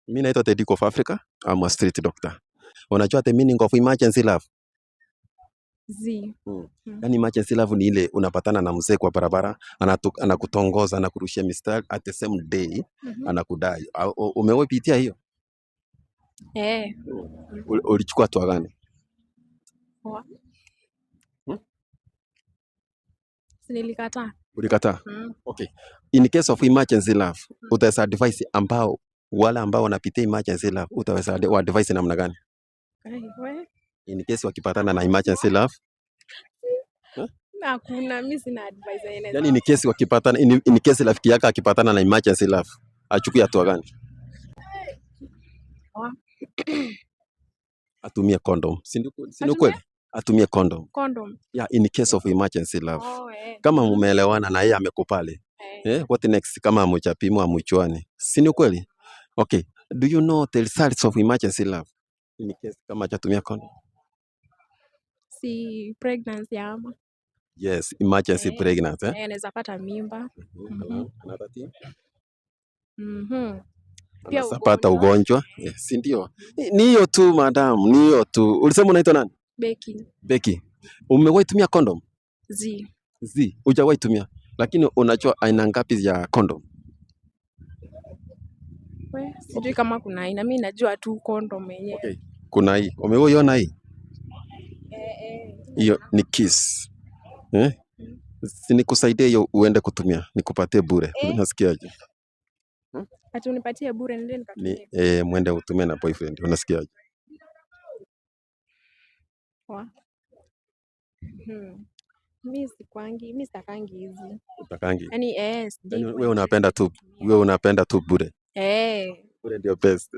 Mimi naitwa Teddy of Africa. I'm a street doctor. Unajua the meaning of emergency love? Yaani emergency love ni ile unapatana na mzee kwa barabara, anakutongoza, anakurushia mistari at the same day, anakudai. Umewahi pitia hiyo? Ulichukua hatua gani? Nilikataa. Ulikataa? Okay. In case of emergency love, utaweza advise wale ambao wanapitia emergency love, utaweza advise namna gani? In case wakipatana na emergency love? Hakuna, mimi sina advice. Yaani in case wakipatana, in case rafiki yako akipatana na emergency love, achukue hatua gani? Atumie condom. Si ndio kweli? Atumie condom. Yeah, in case of emergency love. Kama mumeelewana na yeye amekupale. What next kama amechapimwa amuchuane? Si ndio kweli? Okay. Do you know the results of emergency love? In case kama hajatumia condom. Si pregnancy ama? Yes, emergency pregnancy. Anaweza pata mimba. Another thing. Pia Anaweza pata ugonjwa. Si ndio? Ni hiyo tu madam, ni hiyo tu. Ulisema unaitwa nani? Becky. Umewahi tumia condom? Hujawahi tumia. Lakini unajua aina ngapi ya condom? Sijui kama kuna aina. Mimi najua tu condom yenyewe. Okay. Kuna hii. Umewahi ona hii? Hiyo ni Kiss. Si nikusaidie hiyo uende kutumia. Nikupatie bure. Unasikiaje? Ati unipatie bure ndio nikatumie. Mwende utumie na boyfriend. Unasikiaje? Mimi sitakangi hizi. Utakangi? Yaani wewe unapenda tu bure. Bure ndio best.